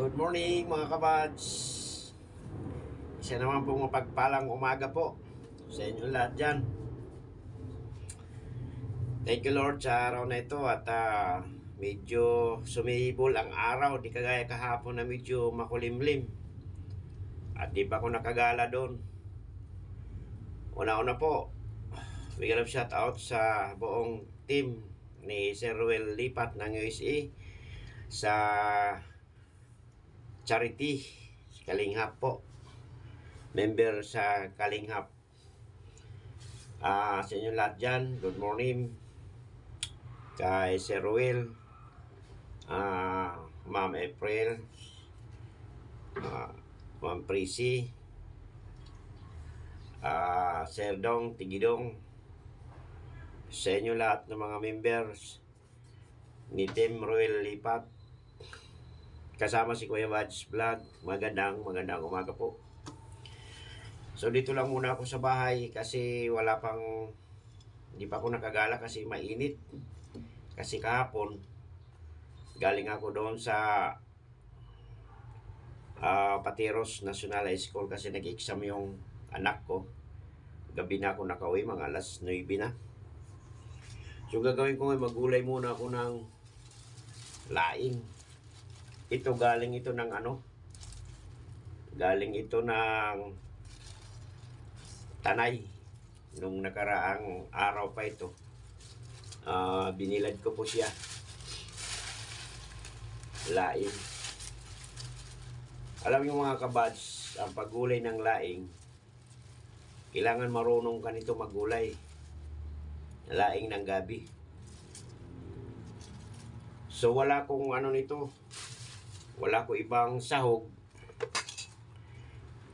Good morning mga kabads. Isa naman pong mapagpalang umaga po sa inyo lahat dyan. Thank you Lord sa araw na ito at medyo sumibol ang araw. Di kagaya kahapon na medyo makulimlim. At di pa ako nakagala doon. Una-una po, big love shout out sa buong team ni Sir Ruel Lipat ng USA sa charity Kalinghap po, member sa Kalinghap. Sa inyo lahat dyan, good morning kay Sir Ruel, Ma'am April, Ma'am Prissy, Sir Dong, Tigidong, sa inyo lahat ng mga members ni Team Ruel Lipat, kasama si Kuya Bads Vlog. Magandang umaga po. So dito lang muna ako sa bahay kasi hindi pa ako nakagala kasi mainit. Kasi kahapon galing ako doon sa Patiros National High School kasi nag-exam yung anak ko. Gabi na ako nakauwi, mga alas 9 na. So gagawin ko ngayon, magulay muna ako ng laing. Ito galing ito ng Tanay. Nung nakaraang araw pa ito, binilad ko po siya. Laing. Alam niyo mga kabads, ang paggulay ng laing, kailangan marunong ka nito maggulay. Laing ng gabi. So wala kong nito. Wala ko ibang sahog.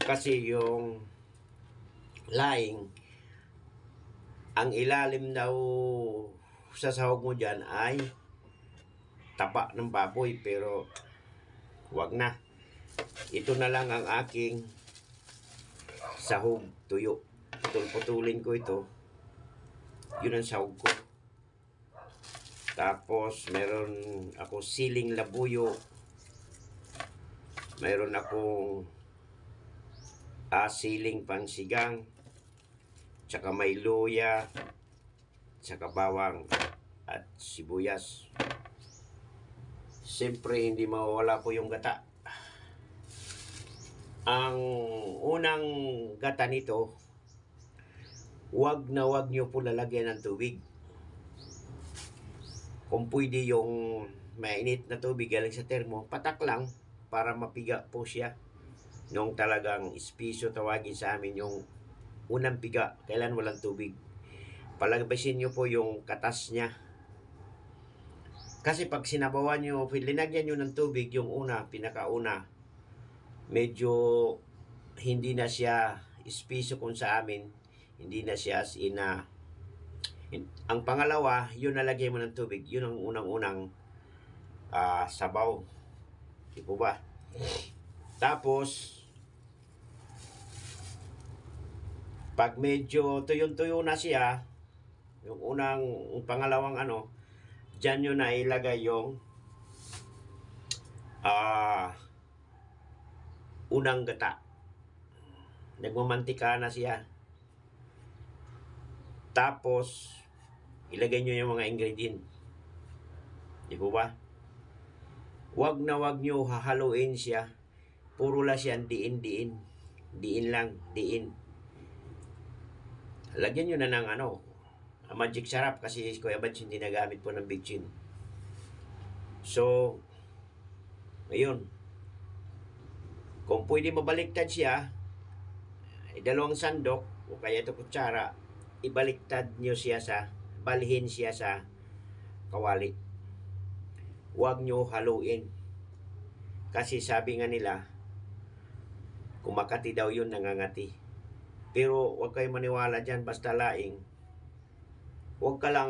Kasi yung laing, ang ilalim daw sa sahog mo dyan ay tapa ng baboy, pero wag na. Ito na lang ang aking sahog, tuyo. Putulin ko ito. Yun ang sahog ko. Tapos meron ako siling labuyo. Meron akong siling pansigang, tsaka may luya, tsaka bawang at sibuyas. Siyempre hindi mawawala po yung gata. Ang unang gata nito, wag nyo po lalagyan ng tubig. Kung pwede yung mainit na tubig galing sa termo, patak lang para mapiga po siya. Nung talagang espisyo tawagin sa amin, yung unang piga, kailan walang tubig. Palagpasin nyo po yung katas niya. Kasi pag sinabawan nyo, linagyan nyo ng tubig, yung pinakauna, medyo hindi na siya espisyo kung sa amin. Hindi na siya as in ang pangalawa, yun nalagyan mo ng tubig. Yun ang unang-unang sabaw. Di po ba? Tapos, pag medyo tuyo-tuyo na siya, yung pangalawang dyan nyo na ilagay yung unang gata. Nagmamantika na siya. Tapos, ilagay nyo yung mga ingredient. Di po ba? Wag nyo hahaluin siya. Puro lang siya diin. Diin lang, diin. Lagyan nyo na ng magic sarap kasi Kuya Bads hindi nagamit po ng Big Chin. So, ayun. Kung pwede mabaliktad siya, dalawang sandok o kaya ito kutsara, balhin siya sa kawali. Huwag nyo haluin. Kasi sabi nga nila, kumakati daw yun, nangangati. Pero huwag kayo maniwala dyan, basta laing. Huwag ka lang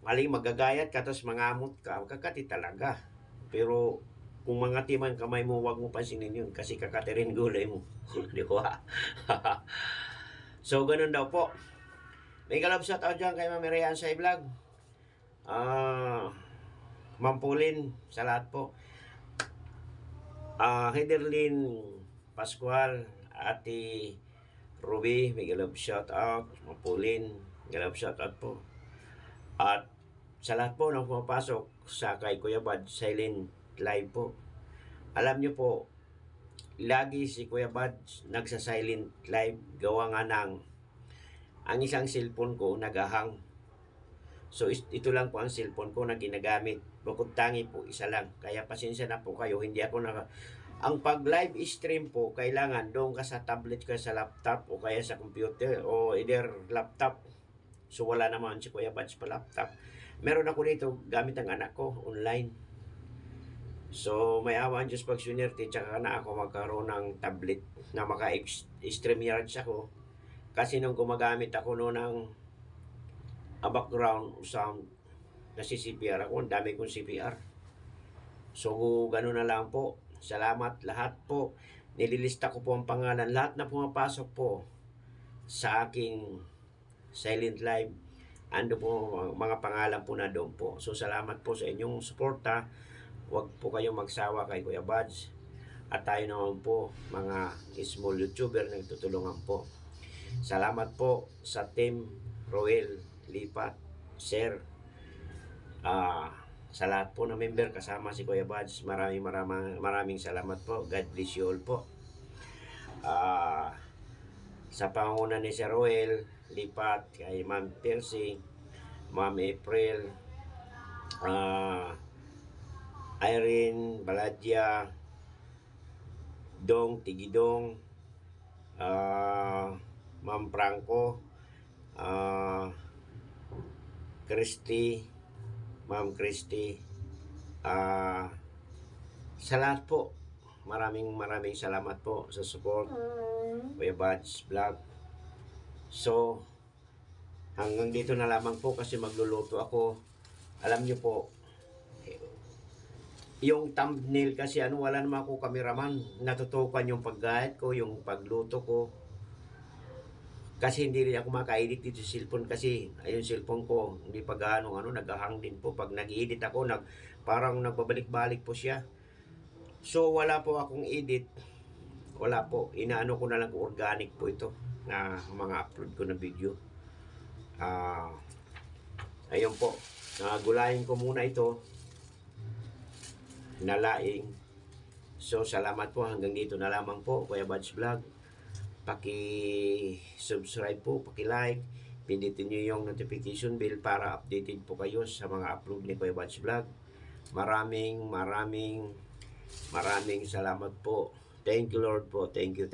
magagayat ka, tapos mangamot ka, kakati talaga. Pero kung mangati man kamay mo, huwag mo pansinin yun, kasi kakati rin gulay mo. Di ba? So, ganun daw po. May galab sa tao dyan kay Ma'am Rian sa vlog. Ma'am Pauline, sa lahat po. Heatherlyn Pascual, Ate Ruby, mega love shout out. Mapulin, mega love shout out po. At sa lahat po ng pumapasok sa kay Kuya Bad Silent Live po. Alam nyo po, lagi si Kuya Bad nagsa-silent live. Gawa nga ng ang isang cellphone ko nagahang. So ito lang po ang cellphone ko na ginagamit. Bukod tangi po, isa lang. Kaya pasensya na po kayo, hindi ako ang pag live stream po, kailangan doon ka sa tablet ka sa laptop o kaya sa computer o either laptop. So wala naman si Kuya Bads pa laptop. Meron ako dito gamit ang anak ko online. So may awa ang Diyos pag sunerte, tsaka na ako magkaroon ng tablet na maka-stream yards ako. Kasi nung gumagamit ako noon ng background sound na si CPR ako, ang dami kong CPR. So gano'n na lang po. Salamat lahat po. Nililista ko po ang pangalan. Lahat na pumapasok po sa aking silent live. Ando po mga pangalan po na doon po. So salamat po sa inyong suporta. Huwag po kayong magsawa kay Kuya Bads. At tayo naman po mga small YouTuber na nagtutulungan po. Salamat po sa Team Roel Lipat, Sir. Sa lahat po ng member kasama si Kuya Bads, maraming salamat po. God bless you all po. Sa pangunguna ni Sir Roel Lipat, kay Ma'am Percy, Ma'am April, Irene Baladya, Dong Tigidong, Ma'am Franco, Christy, Ma'am Christy, sa lahat po, maraming salamat po sa support, Kuya Bads Vlog. So, hanggang dito na lamang po kasi magluluto ako. Alam nyo po, yung thumbnail kasi wala naman ako kameraman. Natutukan yung pag-guide ko, yung pagluto ko. Kasi hindi rin ako maka-edit dito sa cellphone kasi ayun cellphone ko hindi pa gaano nagahang din po pag nag-edit ako parang nagbabalik-balik po siya. So wala po akong edit. Wala po. Inaano ko na lang organic po ito na mga upload ko na video. Ayun po. Gulayin ko muna ito. Nalaing. So salamat po hanggang dito na lamang po Kuya Bads Vlog. Paki-subscribe po, paki-like, pindutin nyo yung notification bell para updated po kayo sa mga upload ni Kuya Bads Vlog. Maraming salamat po. Thank you Lord po. Thank you.